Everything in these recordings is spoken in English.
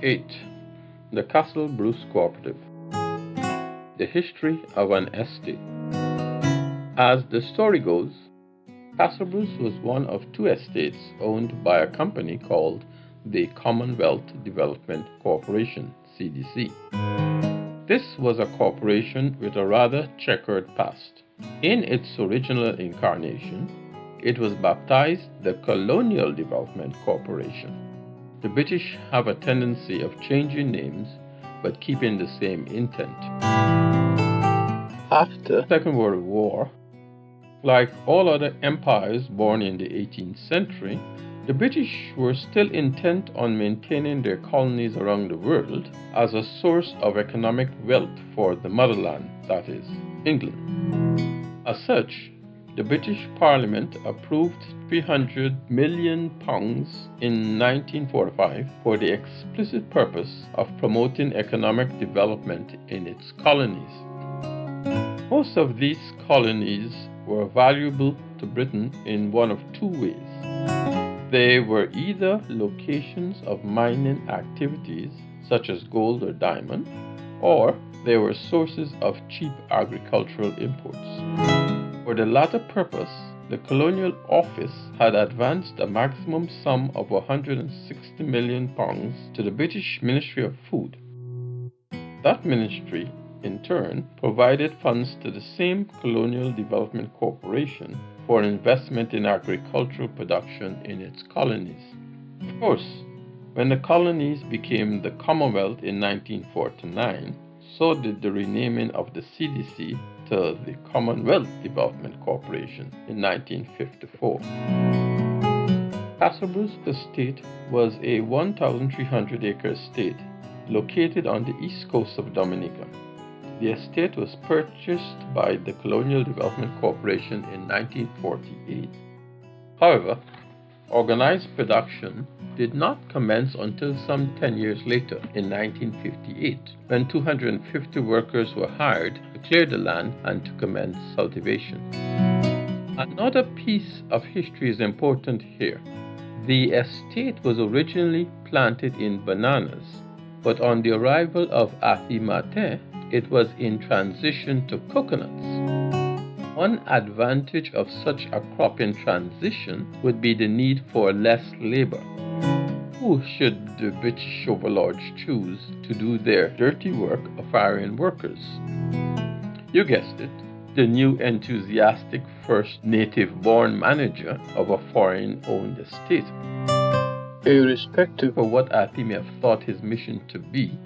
8. The Castle Bruce Cooperative. The history of an estate. As the story goes, Castle Bruce was one of two estates owned by a company called the Commonwealth Development Corporation, CDC. This was a corporation with a rather checkered past. In its original incarnation, it was baptized the Colonial Development Corporation. The British have a tendency of changing names but keeping the same intent. After the Second World War, like all other empires born in the 18th century, the British were still intent on maintaining their colonies around the world as a source of economic wealth for the motherland, that is, England. As such, the British Parliament approved £300 million in 1945 for the explicit purpose of promoting economic development in its colonies. Most of these colonies were valuable to Britain in one of two ways. They were either locations of mining activities such as gold or diamond, or they were sources of cheap agricultural imports. For the latter purpose, the Colonial Office had advanced a maximum sum of £160 million to the British Ministry of Food. That ministry, in turn, provided funds to the same Colonial Development Corporation for investment in agricultural production in its colonies. Of course, when the colonies became the Commonwealth in 1949, so did the renaming of the CDC to the Commonwealth Development Corporation in 1954. Castle Bruce Estate was a 1,300-acre estate located on the east coast of Dominica. The estate was purchased by the Colonial Development Corporation in 1948. However, organized production did not commence until some 10 years later, in 1958, when 250 workers were hired to clear the land and to commence cultivation. Another piece of history is important here. The estate was originally planted in bananas, but on the arrival of Athi Mate, it was in transition to coconuts. One advantage of such a crop in transition would be the need for less labor. Who should the British overlords choose to do their dirty work of hiring workers? You guessed it, the new enthusiastic first native-born manager of a foreign-owned estate. Irrespective of what Athi may have thought his mission to be,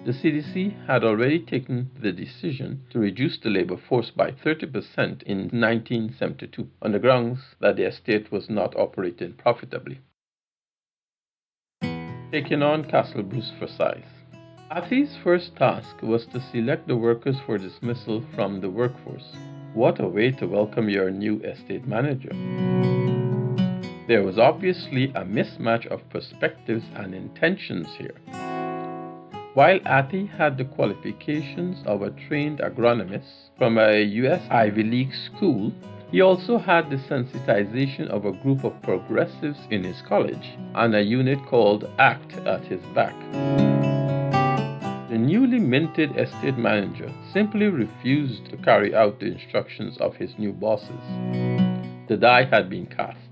the CDC had already taken the decision to reduce the labor force by 30% in 1972 on the grounds that the estate was not operating profitably. Taking on Castle Bruce for size. Athi's first task was to select the workers for dismissal from the workforce. What a way to welcome your new estate manager. There was obviously a mismatch of perspectives and intentions here. While Athi had the qualifications of a trained agronomist from a US Ivy League school, he also had the sensitization of a group of progressives in his college and a unit called ACT at his back. The newly minted estate manager simply refused to carry out the instructions of his new bosses. The die had been cast.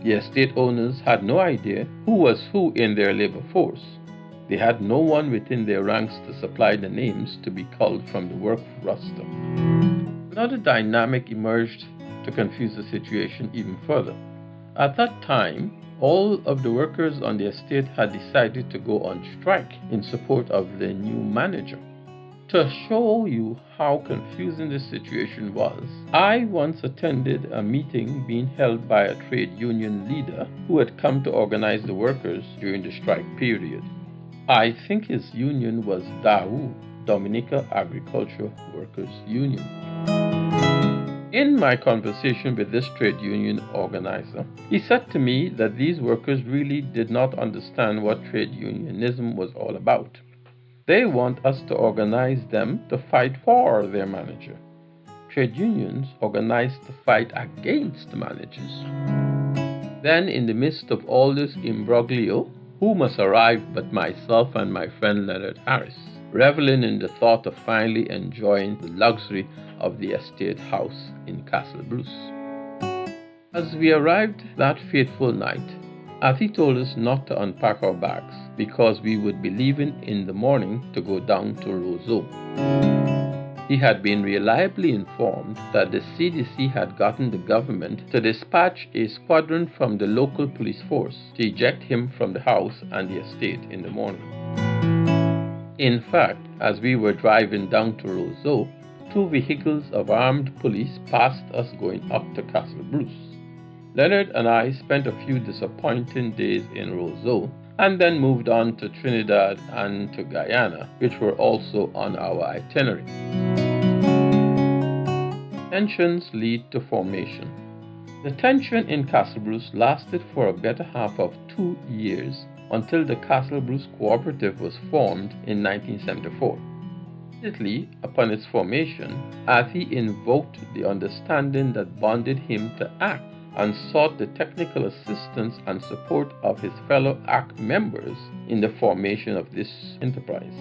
The estate owners had no idea who was who in their labor force. They had no one within their ranks to supply the names to be culled from the work roster. Another dynamic emerged to confuse the situation even further. At that time, all of the workers on the estate had decided to go on strike in support of the new manager. To show you how confusing this situation was, I once attended a meeting being held by a trade union leader who had come to organize the workers during the strike period. I think his union was DAU, Dominica Agricultural Workers Union. In my conversation with this trade union organizer, he said to me that these workers really did not understand what trade unionism was all about. They want us to organize them to fight for their manager. Trade unions organize to fight against the managers. Then, in the midst of all this imbroglio, Who must arrive but myself and my friend Leonard Harris, reveling in the thought of finally enjoying the luxury of the estate house in Castle Bruce. As we arrived that fateful night, Athi told us not to unpack our bags because we would be leaving in the morning to go down to Roseau. He had been reliably informed that the CDC had gotten the government to dispatch a squadron from the local police force to eject him from the house and the estate in the morning. In fact, as we were driving down to Roseau, 2 vehicles of armed police passed us going up to Castle Bruce. Leonard and I spent a few disappointing days in Roseau and then moved on to Trinidad and to Guyana, which were also on our itinerary. Tensions lead to formation. The tension in Castle Bruce lasted for a better half of 2 years until the Castle Bruce Cooperative was formed in 1974. Immediately upon its formation, Athi invoked the understanding that bonded him to ACT and sought the technical assistance and support of his fellow ACT members in the formation of this enterprise.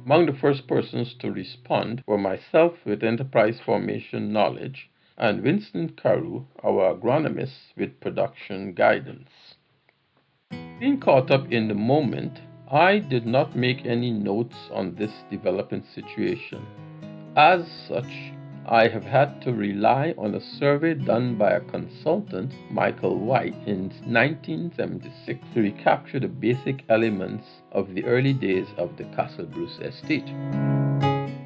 Among the first persons to respond were myself with enterprise formation knowledge and Vincent Carew, our agronomist, with production guidance. Being caught up in the moment, I did not make any notes on this developing situation. As such, I have had to rely on a survey done by a consultant, Michael White, in 1976 to recapture the basic elements of the early days of the Castle Bruce estate.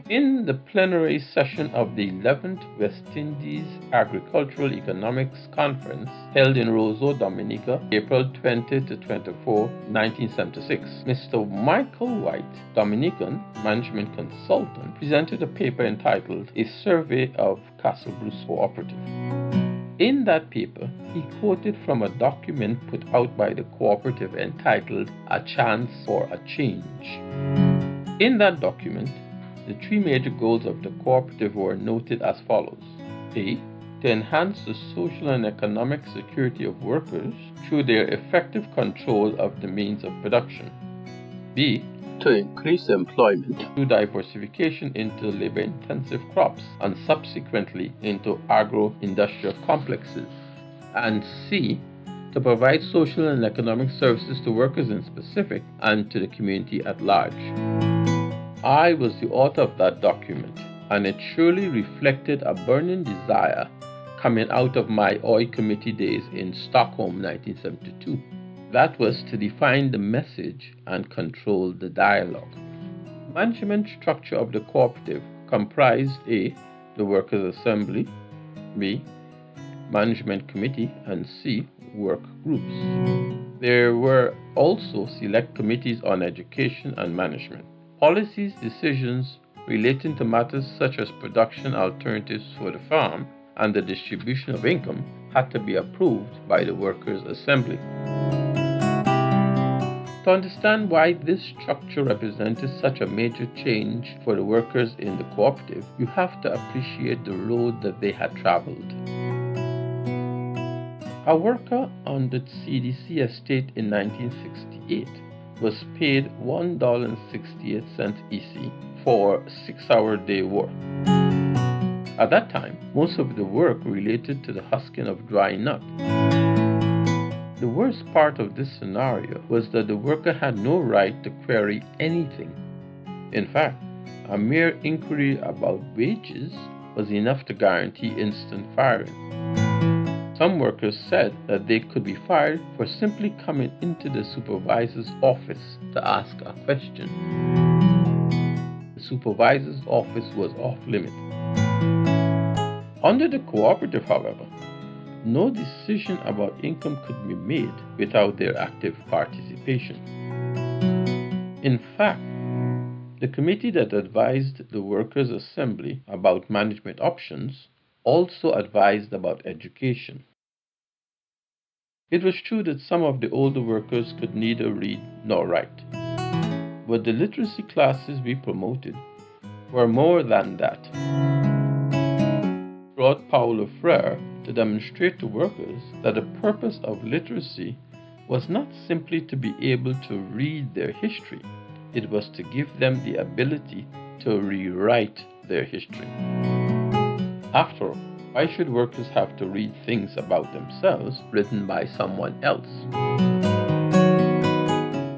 In the plenary session of the 11th West Indies Agricultural Economics Conference held in Roseau, Dominica, April 20 to 24, 1976, Mr. Michael White, Dominican management consultant, presented a paper entitled A Survey of Castle Bruce Cooperative. In that paper, he quoted from a document put out by the cooperative entitled A Chance for a Change. In that document, the 3 major goals of the cooperative were noted as follows. A. To enhance the social and economic security of workers through their effective control of the means of production. B. To increase employment through diversification into labor-intensive crops and subsequently into agro-industrial complexes. And C. To provide social and economic services to workers in specific and to the community at large. I was the author of that document, and it surely reflected a burning desire coming out of my OI committee days in Stockholm, 1972. That was to define the message and control the dialogue. Management structure of the cooperative comprised A. The Workers' Assembly, B. Management Committee, and C. Work Groups. There were also select committees on education and management. Policies, decisions relating to matters such as production alternatives for the farm and the distribution of income had to be approved by the Workers' Assembly. To understand why this structure represented such a major change for the workers in the cooperative, you have to appreciate the road that they had traveled. A worker on the CDC estate in 1968 was paid $1.68 EC for 6-hour day work. At that time, most of the work related to the husking of dry nut. The worst part of this scenario was that the worker had no right to query anything. In fact, a mere inquiry about wages was enough to guarantee instant firing. Some workers said that they could be fired for simply coming into the supervisor's office to ask a question. The supervisor's office was off limits. Under the cooperative, however, no decision about income could be made without their active participation. In fact, the committee that advised the Workers' Assembly about management options also advised about education. It was true that some of the older workers could neither read nor write, but the literacy classes we promoted were more than that. Brought Paulo Freire to demonstrate to workers that the purpose of literacy was not simply to be able to read their history, it was to give them the ability to rewrite their history. After all, why should workers have to read things about themselves written by someone else?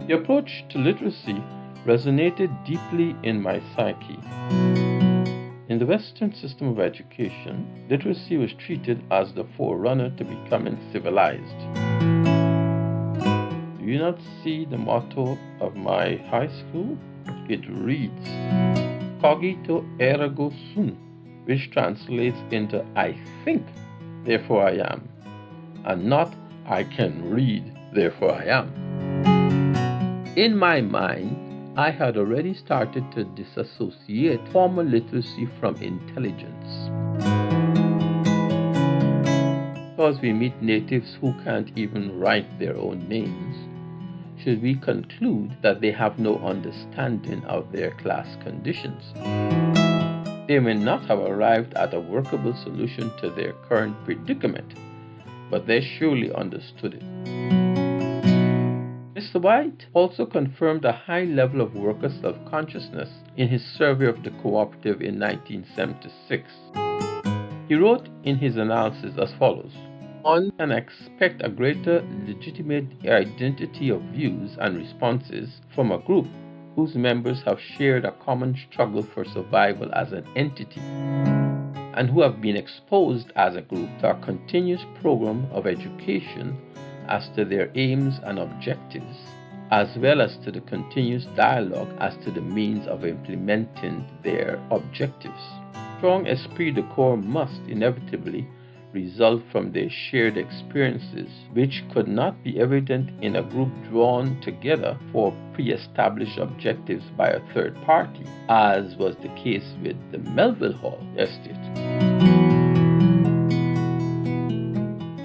The approach to literacy resonated deeply in my psyche. In the Western system of education, literacy was treated as the forerunner to becoming civilized. Do you not see the motto of my high school? It reads, Cogito ergo sum, which translates into I think, therefore I am, and not I can read, therefore I am. In my mind, I had already started to disassociate formal literacy from intelligence. Because we meet natives who can't even write their own names, should we conclude that they have no understanding of their class conditions? They may not have arrived at a workable solution to their current predicament, but they surely understood it. Mr. White also confirmed a high level of worker self-consciousness in his survey of the Cooperative in 1976. He wrote in his analysis as follows: one can expect a greater legitimate identity of views and responses from a group whose members have shared a common struggle for survival as an entity, and who have been exposed as a group to a continuous program of education as to their aims and objectives, as well as to the continuous dialogue as to the means of implementing their objectives. Strong esprit de corps must inevitably result from their shared experiences, which could not be evident in a group drawn together for pre-established objectives by a third party, as was the case with the Melville Hall estate.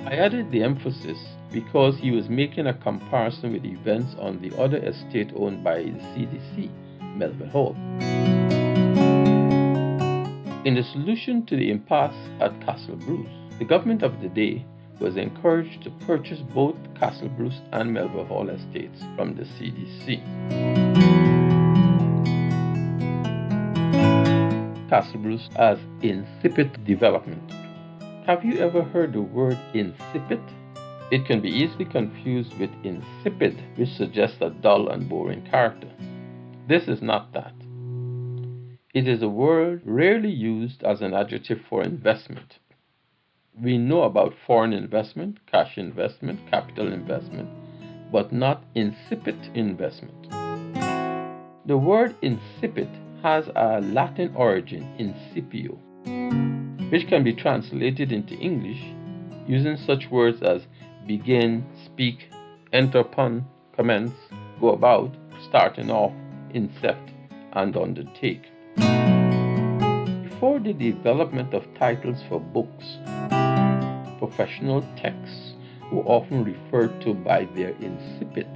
I added the emphasis because he was making a comparison with events on the other estate owned by the CDC, Melville Hall. In the solution to the impasse at Castle Bruce, the government of the day was encouraged to purchase both Castle Bruce and Melville Hall estates from the CDC. Castle Bruce as Incipit development. Have you ever heard the word incipit? It can be easily confused with insipid, which suggests a dull and boring character. This is not that. It is a word rarely used as an adjective for investment. We know about foreign investment, cash investment, capital investment, but not incipit investment. The word incipit has a Latin origin, incipio, which can be translated into English using such words as begin, speak, enter upon, commence, go about, starting off, incept, and undertake. Before the development of titles for books, professional texts were often referred to by their incipits.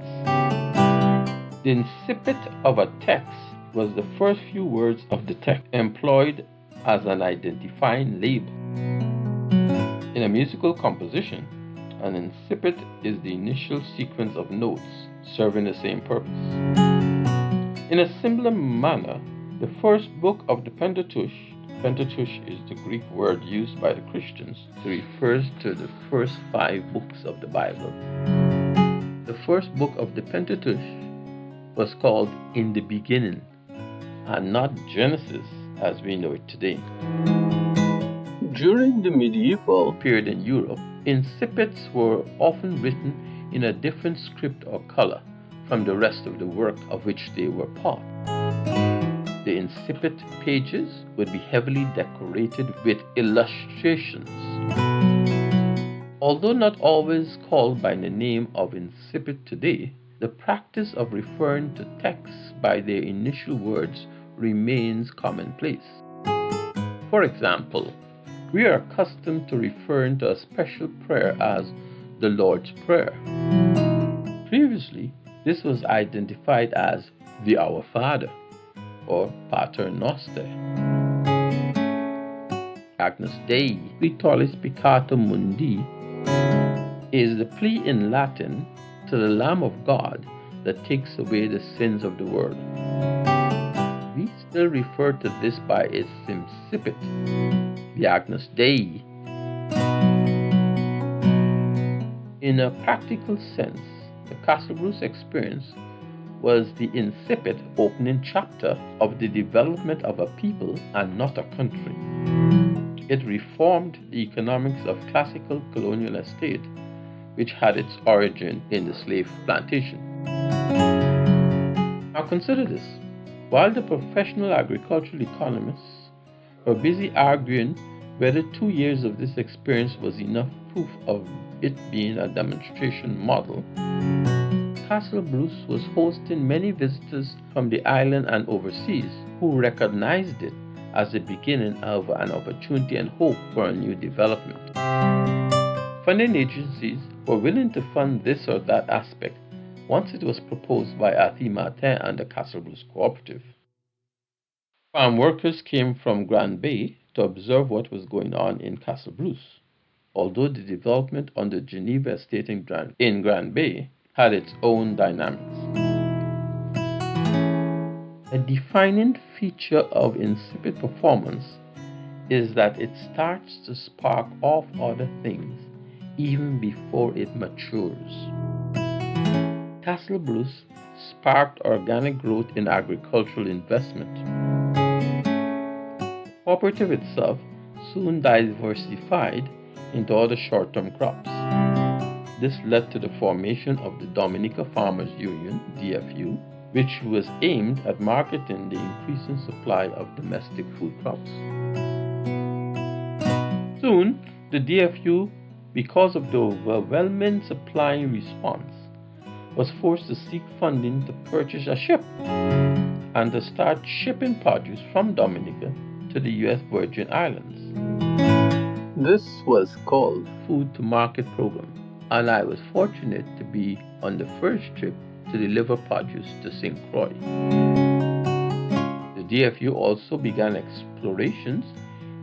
The incipit of a text was the first few words of the text employed as an identifying label. In a musical composition, an incipit is the initial sequence of notes serving the same purpose. In a similar manner, the first book of the Pentateuch is the Greek word used by the Christians to refer to the first 5 books of the Bible. The first book of the Pentateuch was called In the Beginning, and not Genesis as we know it today. During the medieval period in Europe, incipits were often written in a different script or color from the rest of the work of which they were part. The incipit pages would be heavily decorated with illustrations. Although not always called by the name of incipit today, the practice of referring to texts by their initial words remains commonplace. For example, we are accustomed to referring to a special prayer as the Lord's Prayer. Previously, this was identified as the Our Father or Pater Noster. Agnus Dei, qui tollis peccata mundi, is the plea in Latin to to the Lamb of God that takes away the sins of the world. We still refer to this by its Incipit, the Agnus Dei. In a practical sense, the Castle Bruce experience was the incipit opening chapter of the development of a people and not a country. It reformed the economics of classical colonial estate, which had its origin in the slave plantation. Now consider this. While the professional agricultural economists were busy arguing whether 2 years of this experience was enough proof of it being a demonstration model, Castle Bruce was hosting many visitors from the island and overseas who recognized it as the beginning of an opportunity and hope for a new development. Funding agencies were willing to fund this or that aspect once it was proposed by Arthur Martin and the Castle Bruce Cooperative. Farm workers came from Grand Bay to observe what was going on in Castle Bruce, although the development on the Geneva estate in Grand Bay had its own dynamics. A defining feature of incipit performance is that it starts to spark off other things even before it matures. Castle Bruce sparked organic growth in agricultural investment. The cooperative itself soon diversified into other short-term crops. This led to the formation of the Dominica Farmers Union, DFU, which was aimed at marketing the increasing supply of domestic food crops. Soon, the DFU, because of the overwhelming supply response, was forced to seek funding to purchase a ship and to start shipping produce from Dominica to the U.S. Virgin Islands. This was called Food to Market Program, and I was fortunate to be on the first trip to deliver produce to St. Croix. The DFU also began explorations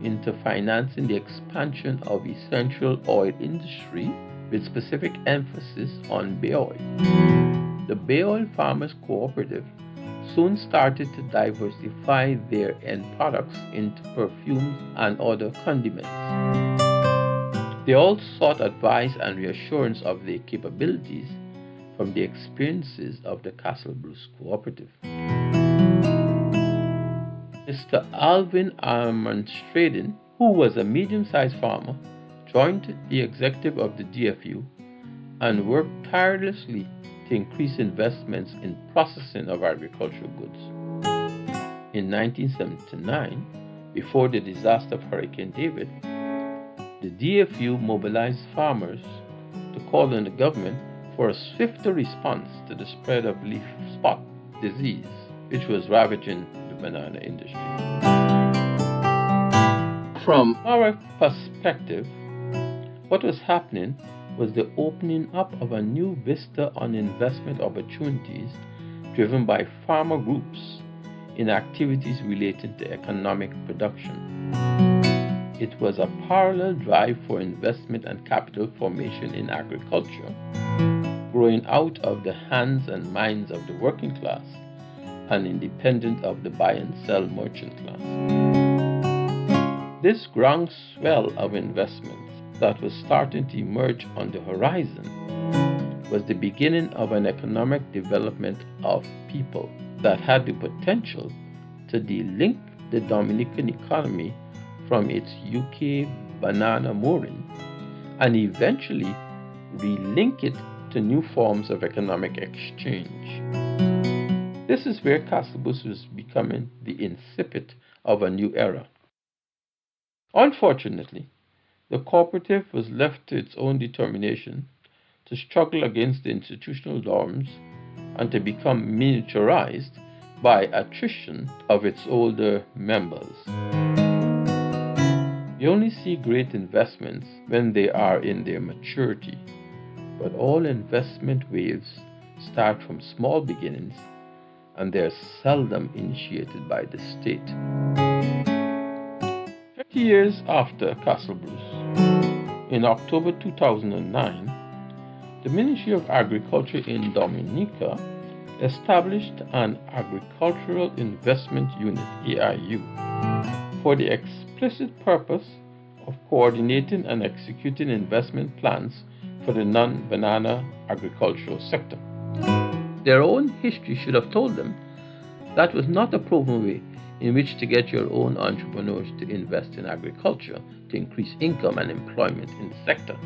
into financing the expansion of essential oil industry with specific emphasis on bay oil. The Bay Oil Farmers Cooperative soon started to diversify their end products into perfumes and other condiments. They all sought advice and reassurance of their capabilities from the experiences of the Castle Bruce Cooperative. Mr. Alvin Armstrong, who was a medium-sized farmer, joined the executive of the DFU and worked tirelessly to increase investments in processing of agricultural goods. In 1979, before the disaster of Hurricane David, the DFU mobilized farmers to call on the government for a swifter response to the spread of leaf spot disease, which was ravaging the banana industry. From our perspective, what was happening was the opening up of a new vista on investment opportunities driven by farmer groups in activities related to economic production. It was a parallel drive for investment and capital formation in agriculture, growing out of the hands and minds of the working class and independent of the buy and sell merchant class. This groundswell of investments that was starting to emerge on the horizon was the beginning of an economic development of people that had the potential to delink the Dominican economy from its UK banana mooring and eventually relink it to new forms of economic exchange. This is where Castle Bruce was becoming the incipit of a new era. Unfortunately, the cooperative was left to its own determination to struggle against the institutional norms and to become miniaturized by attrition of its older members. You only see great investments when they are in their maturity, but all investment waves start from small beginnings and they are seldom initiated by the state. 30 years after Castle Bruce, in October 2009, The Ministry of Agriculture in Dominica established an Agricultural Investment Unit (AIU) for the explicit purpose of coordinating and executing investment plans for the non-banana agricultural sector. Their own history should have told them that was not a proven way in which to get your own entrepreneurs to invest in agriculture to increase income and employment in the sector.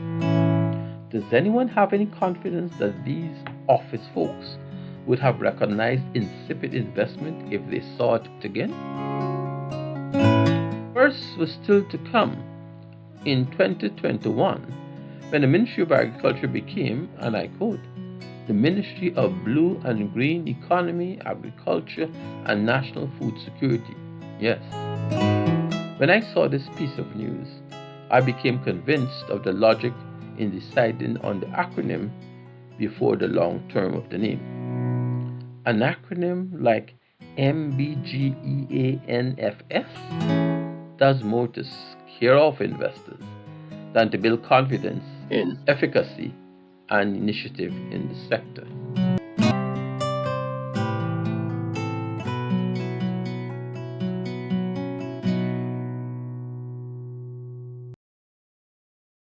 Does anyone have any confidence that these office folks would have recognized Incipit investment if they saw it again? Worse was still to come in 2021 when the Ministry of Agriculture became, and I quote, the Ministry of Blue and Green Economy, Agriculture, and National Food Security. Yes. When I saw this piece of news, I became convinced of the logic in deciding on the acronym before the long term of the name. An acronym like MBGEANFS does more to scare off investors than to build confidence in efficacy and initiative in the sector.